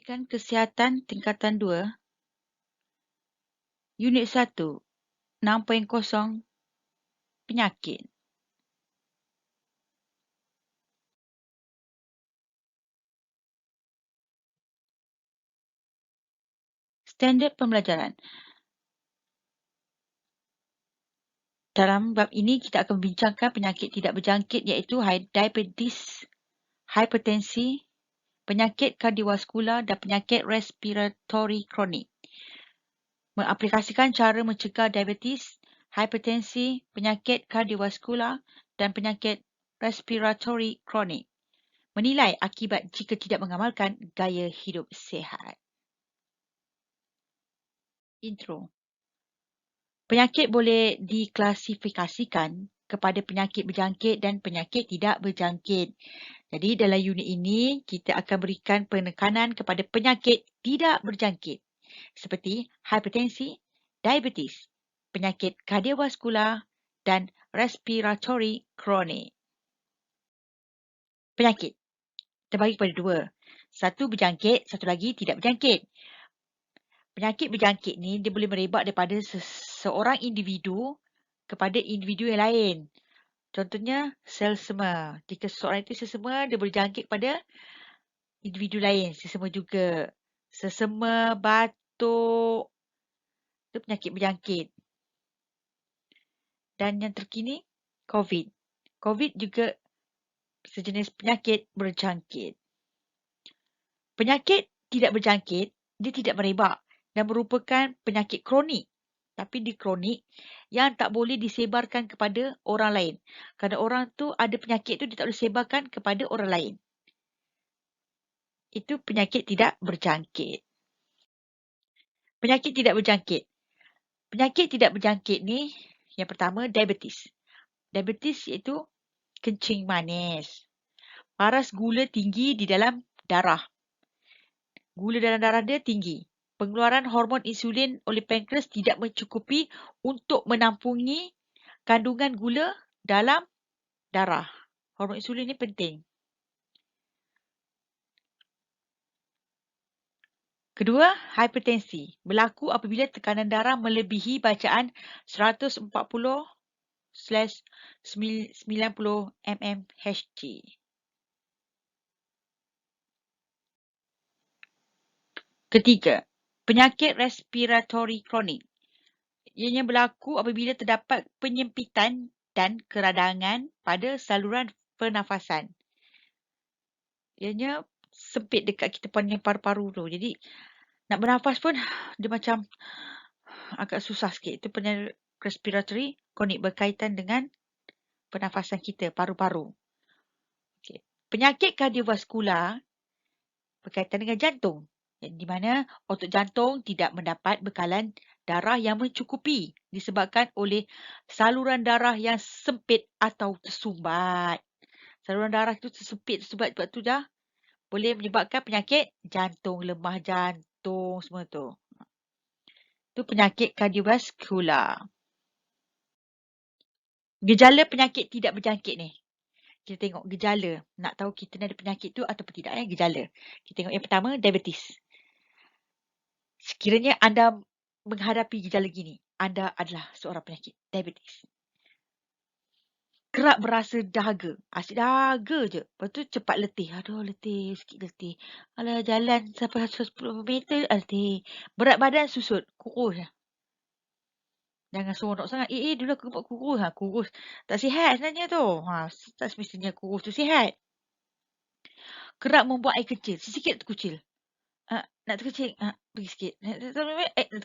Pendidikan Kesihatan Tingkatan 2, Unit 1, 6.0 Penyakit. Standard pembelajaran. Dalam bab ini, kita akan membincangkan penyakit tidak berjangkit iaitu diabetes, hipertensi, penyakit kardiovaskular dan penyakit respiratory kronik. Mengaplikasikan cara mencegah diabetes, hipertensi, penyakit kardiovaskular dan penyakit respiratory kronik. Menilai akibat jika tidak mengamalkan gaya hidup sihat. Intro. Penyakit boleh diklasifikasikan kepada penyakit berjangkit dan penyakit tidak berjangkit. Jadi dalam unit ini, kita akan berikan penekanan kepada penyakit tidak berjangkit seperti hipertensi, diabetes, penyakit kardiovaskular dan respiratory kronik. Penyakit terbagi kepada dua. Satu berjangkit, satu lagi tidak berjangkit. Penyakit berjangkit ni dia boleh merebak daripada seorang individu kepada individu yang lain. Contohnya selsema. Jika seseorang itu selsema, dia boleh jangkit pada individu lain. Selsema juga. Selsema, batuk. Itu penyakit berjangkit. Dan yang terkini, COVID. COVID juga sejenis penyakit berjangkit. Penyakit tidak berjangkit, dia tidak merebak dan merupakan penyakit kronik. Tapi di kronik yang tak boleh disebarkan kepada orang lain. Kerana orang tu ada penyakit tu dia tak boleh sebarkan kepada orang lain. Itu penyakit tidak berjangkit. Penyakit tidak berjangkit. Penyakit tidak berjangkit ni yang pertama diabetes. Diabetes iaitu kencing manis. Paras gula tinggi di dalam darah. Gula dalam darah dia tinggi. Pengeluaran hormon insulin oleh pankreas tidak mencukupi untuk menampungi kandungan gula dalam darah. Hormon insulin ni penting. Kedua, hipertensi. Berlaku apabila tekanan darah melebihi bacaan 140/90 mmHg. Ketiga, penyakit respiratory kronik. Ianya berlaku apabila terdapat penyempitan dan keradangan pada saluran pernafasan. Ianya sempit dekat kita punya paru-paru tu. Jadi nak bernafas pun dia macam agak susah sikit. Itu penyakit respiratory kronik berkaitan dengan pernafasan kita, paru-paru. Okay. Penyakit kardiovaskular berkaitan dengan jantung. Di mana otot jantung tidak mendapat bekalan darah yang mencukupi disebabkan oleh saluran darah yang sempit atau tersumbat. Saluran darah itu tersempit sebab tu dah boleh menyebabkan penyakit jantung, lemah jantung semua tu. Itu penyakit kardiovaskular. Gejala penyakit tidak berjangkit ni. Kita tengok gejala. Nak tahu kita ni ada penyakit tu ataupun tidak. Gejala. Kita tengok yang pertama, diabetes. Sekiranya anda menghadapi gejala gini, anda adalah seorang penyakit diabetes. Kerap berasa dahaga. Asyik dahaga je. Lepas tu cepat letih. Aduh letih, sikit letih. Alah jalan sampai 10 meter, letih. Berat badan susut, kurus. Jangan seronok sangat. Dulu aku buat kurus. Kurus tak sihat sebenarnya tu. Tak semestinya kurus tu sihat. Kerap membuat air kecil. Sikit terkucil. Nak terkecil. Pergi sikit. Nak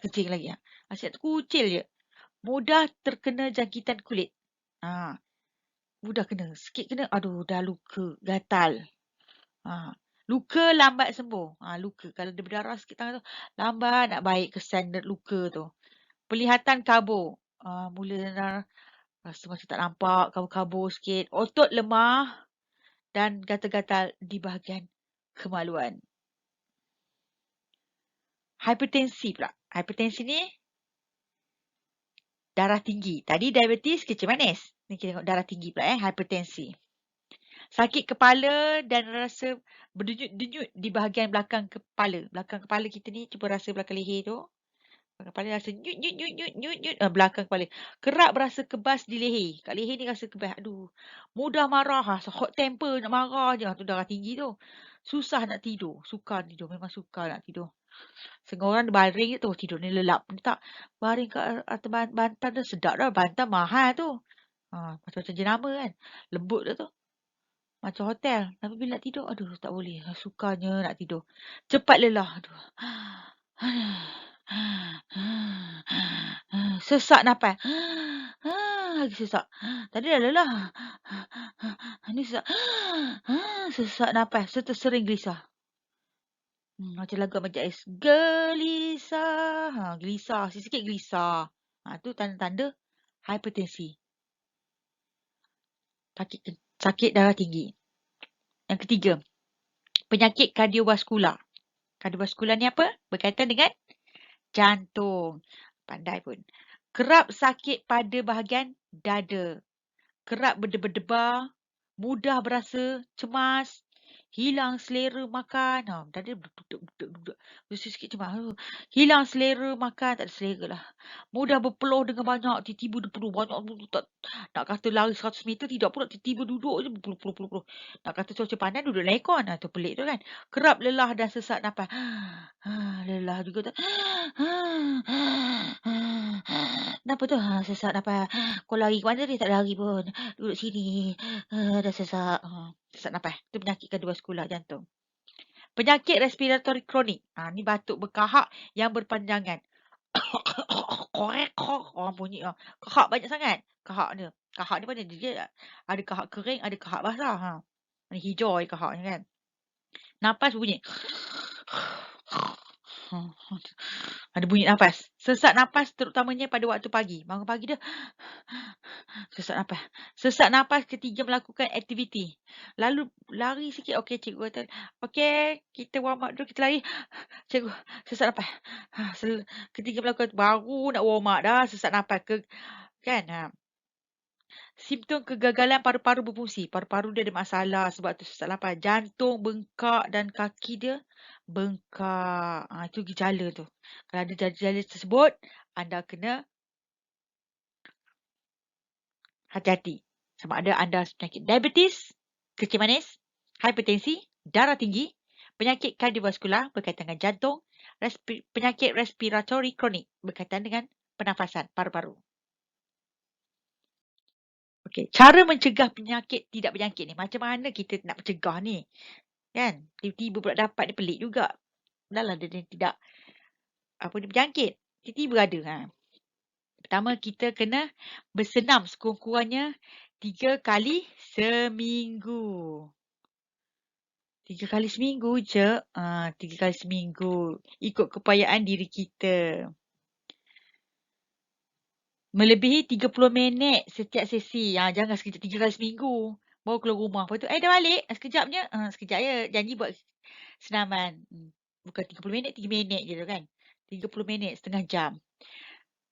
terkecil lagi. Asyik terkucil je. Mudah terkena jangkitan kulit. Mudah kena. Sikit kena. Aduh dah luka. Gatal. Luka lambat sembuh. Luka. Kalau dia berdarah sikit tangan tu. Lambat nak baik kesan luka tu. Penglihatan kabur. Mula darah. Rasa macam tak nampak. Kabur-kabur sikit. Otot lemah. Dan gatal-gatal di bahagian kemaluan. Hipertensi pula. Hipertensi ni darah tinggi. Tadi diabetes, kencing manis. Ni kita tengok darah tinggi pula hipertensi. Sakit kepala dan rasa berdenyut-denyut di bahagian belakang kepala. Belakang kepala kita ni, cuba rasa belakang leher tu. Belakang kepala rasa nyut, nyut, nyut, nyut, nyut, nyut. Belakang kepala. Kerap berasa kebas di leher. Kat leher ni rasa kebas. Aduh. Mudah marah. Hot temper nak marah je. Tu darah tinggi tu. Susah nak tidur. Sukar tidur. Memang sukar nak tidur. Setengah orang dia baring je tu. Tidur ni lelap. Ni tak. Baring kat atas bantal tu sedap dah. Bantal mahal tu. Macam-macam jenama kan. Lembut dah tu. Macam hotel. Tapi bila nak tidur, aduh tak boleh. Sukarnya nak tidur. Cepat lelah. Aduh. Sesak nafas. Lagi sesak. Tadi dah lelah. Ni sesak. Sesak nafas. Serta sering gelisah. Macam lagu Ahmad Jais. Gelisah. Gelisah. Sikit-sikit gelisah. Tu tanda-tanda hipertensi. Sakit darah tinggi. Yang ketiga, penyakit kardiovaskular. Kardiovaskular ni apa? Berkaitan dengan jantung. Pandai pun. Kerap sakit pada bahagian dada. Kerap berdebar-debar. Mudah berasa cemas. Hilang selera makan. Dada duduk. Sikit cemas. Hilang selera makan. Tak ada selera lah. Mudah berpeluh dengan banyak. Tiba-tiba berpeluh banyak. Tak, nak kata lari 100 meter. Tidak pula. Tiba-tiba duduk je. Berpeluh. Nak kata cuaca panas. Duduk dalam aircon. Tu pelik tu kan. Kerap lelah dan sesak nafas. Lelah juga tu. Kenapa tu? Sesak nafas. Kau lari ke mana dia? Tak lari pun. Duduk sini. Dah sesak. Sesak nafas. Itu penyakit kardiovaskular jantung. Penyakit respiratory kronik. Ni batuk berkahak yang berpanjangan. Korek. Orang bunyi. Kahak banyak sangat. Kahak ni. Kahak ni mana? Dia ada kahak kering, ada kahak basah. Ni hijau kahak ni kan. Nafas bunyi. Ada bunyi nafas. Sesak nafas terutamanya pada waktu pagi. Bangun pagi dia sesak nafas. Sesak nafas ketika melakukan aktiviti. Lalu lari sikit. Okey, cikgu kata. Okey, kita warm up dulu. Kita lari. Cikgu, sesak nafas. Ketika melakukan baru nak warm up dah. Sesak nafas. Kan? Simptom kegagalan paru-paru berfungsi. Paru-paru dia ada masalah sebab tu sesak nafas. Jantung bengkak dan kaki dia bengkak. Itu gejala tu. Kalau ada gejala tersebut, anda kena hati-hati. Sama ada anda penyakit diabetes, kencing manis, hipertensi, darah tinggi, penyakit kardiovaskular berkaitan dengan jantung, penyakit respiratory kronik berkaitan dengan pernafasan paru-paru. Okey, cara mencegah penyakit tidak berjangkit ni. Macam mana kita nak mencegah ni? Kan? Tiba-tiba pula dapat ni pelik juga. Dah lah dia tidak berjangkit. Tiba-tiba ada. Pertama, kita kena bersenam sekurang-kurangnya 3 kali seminggu. 3 kali seminggu je. 3 kali seminggu. Ikut keupayaan diri kita. Melebihi 30 minit setiap sesi. Jangan sekejap 3 kali seminggu. Baru keluar rumah. Lepas tu, dah balik. Sekejapnya. Sekejap je. Janji buat senaman. Bukan 30 minit, 3 minit je tu kan. 30 minit, setengah jam.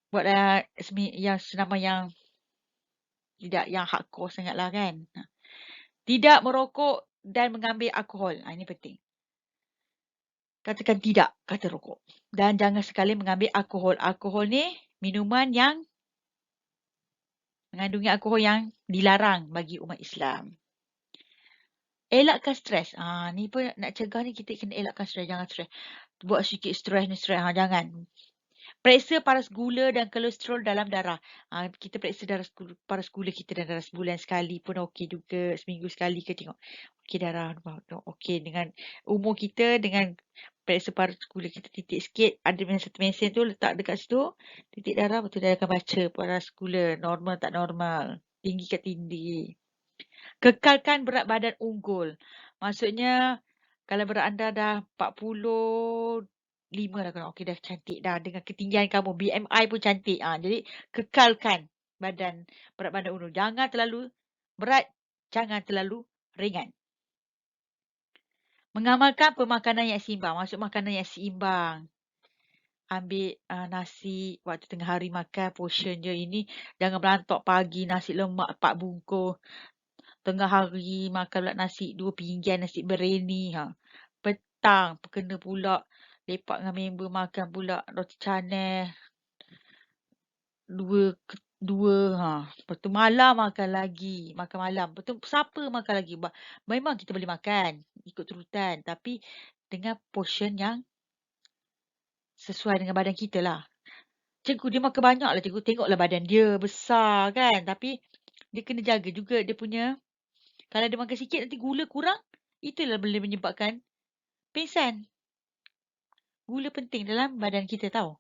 Buatlah yang senaman yang tidak yang hardcore sangat lah kan. Tidak merokok dan mengambil alkohol. Ini penting. Katakan tidak kata rokok. Dan jangan sekali mengambil alkohol. Alkohol ni minuman yang mengandungi alkohol yang dilarang bagi umat Islam. Elakkan stres. Ni pun nak cegah ni kita kena elakkan stres. Jangan stres. Buat sikit stres ni stres. Jangan. Periksa paras gula dan kolesterol dalam darah. Kita periksa paras gula kita dan darah sebulan sekali pun okey juga. Seminggu sekali ke tengok. Okey darah. Okey dengan umur kita dengan periksa paras gula kita titik sikit. Ada satu mesin tu letak dekat situ. Titik darah. Betul dia akan baca paras gula. Normal tak normal. Tinggi ke tinggi. Kekalkan berat badan unggul. Maksudnya kalau berat anda dah 45 dah. Okey dah cantik dah. Dengan ketinggian kamu. BMI pun cantik. Jadi kekalkan berat badan unggul. Jangan terlalu berat. Jangan terlalu ringan. Mengamalkan pemakanan yang seimbang. Maksud makanan yang seimbang. Ambil nasi waktu tengah hari makan. Portion je ini. Jangan berantok pagi. Nasi lemak 4 bungkus. Tengah hari makan pula nasi 2 pinggan nasi biryani. Petang kena pula lepak dengan member makan pula roti canai. Dua. Lepas tu malam makan lagi. Makan malam. Lepas tu supper makan lagi. Memang kita boleh makan ikut turutan. Tapi dengan portion yang sesuai dengan badan kita lah. Cikgu dia makan banyak lah cikgu. Tengoklah badan dia besar kan. Tapi dia kena jaga juga dia punya. Kalau dia makan sikit nanti gula kurang. Itulah boleh menyebabkan pingsan. Gula penting dalam badan kita tahu.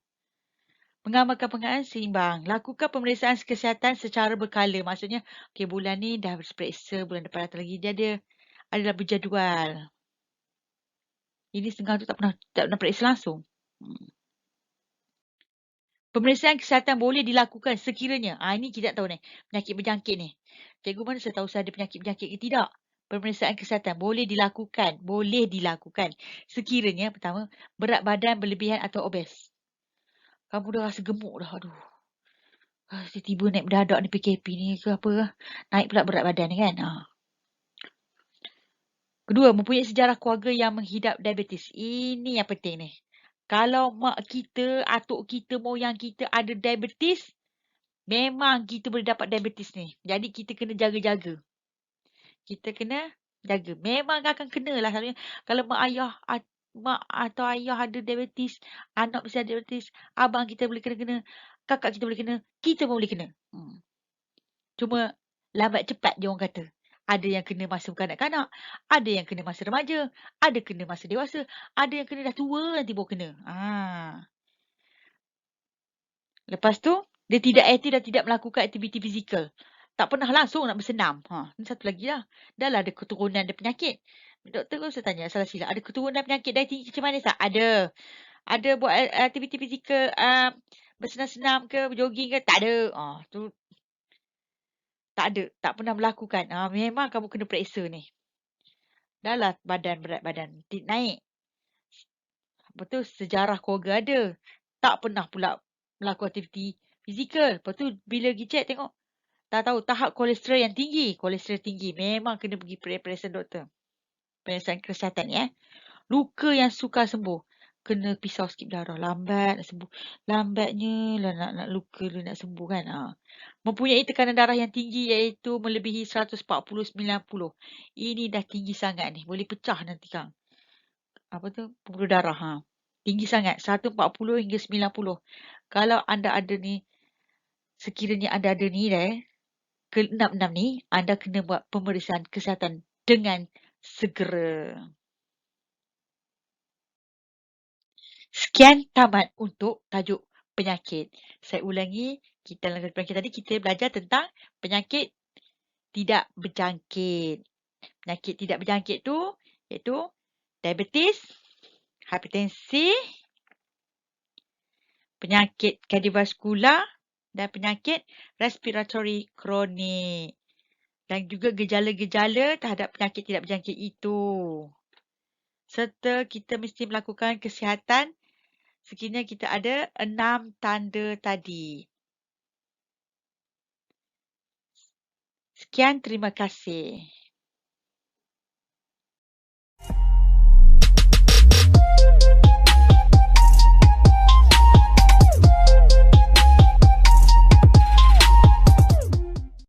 Mengamalkan pengaan seimbang. Lakukan pemeriksaan kesihatan secara berkala. Maksudnya, okay, bulan ni dah periksa, bulan depan datang lagi. Dia adalah berjadual. Ini setengah tu tak pernah periksa langsung. Pemeriksaan kesihatan boleh dilakukan sekiranya. Ini kita tak tahu ni. Penyakit berjangkit ni. Cikgu mana saya tahu saya ada penyakit berjangkit ke tidak. Pemeriksaan kesihatan boleh dilakukan. Boleh dilakukan. Sekiranya, pertama, berat badan berlebihan atau obes. Kamu dah rasa gemuk dah. Aduh. Tiba-tiba naik mendadak ni PKP ni ke apa. Naik pula berat badan ni kan. Kedua, mempunyai sejarah keluarga yang menghidap diabetes. Ini yang penting ni. Kalau mak kita, atuk kita, moyang kita ada diabetes, memang kita boleh dapat diabetes ni. Jadi kita kena jaga-jaga. Kita kena jaga. Memang akan kena lah. Kalau mak atau ayah ada diabetes, anak mesti ada diabetes, abang kita boleh kena-kena, kakak kita boleh kena, kita pun boleh kena. Cuma lambat cepat dia orang kata. Ada yang kena masa kanak-kanak, ada yang kena masa remaja, ada kena masa dewasa, ada yang kena dah tua nanti baru kena. Lepas tu, dia tidak aktif dan tidak melakukan aktiviti fizikal. Tak pernah langsung nak bersenam. Ini satu lagi lah. Dah lah ada keturunan ada penyakit. Doktor pun saya tanya, salah silap. Ada keturunan penyakit diabetes macam mana tak? Ada. Ada buat aktiviti fizikal, bersenam-senam ke, berjoging ke? Tak ada. Tu tak ada. Tak pernah melakukan. Memang kamu kena periksa ni. Dah lah berat badan naik. Betul sejarah keluarga ada. Tak pernah pula melakukan aktiviti fizikal. Lepas tu bila pergi cek tengok. Tak tahu tahap kolesterol yang tinggi. Kolesterol tinggi. Memang kena pergi periksa doktor. Pemeriksaan kesihatan ya. Luka yang sukar sembuh. Kena pisau skip darah. Lambat nak sembuh. Lambatnya lah nak luka dia nak sembuh kan. Mempunyai tekanan darah yang tinggi iaitu melebihi 140-90. Ini dah tinggi sangat ni. Boleh pecah nanti Kang. Apa tu? Pembuluh darah. Tinggi sangat. 140 hingga 90. Kalau anda ada ni, sekiranya anda ada ni ke-66 ni, anda kena buat pemeriksaan kesihatan dengan segera. Sekian tamat untuk tajuk penyakit. Saya ulangi, kita dalam penyakit tadi kita belajar tentang penyakit tidak berjangkit. Penyakit tidak berjangkit tu iaitu diabetes, hipertensi, penyakit kardiovaskular dan penyakit respiratory kronik. Dan juga gejala-gejala terhadap penyakit tidak berjangkit itu. Serta kita mesti melakukan kesihatan sekiranya kita ada 6 tanda tadi. Sekian, terima kasih.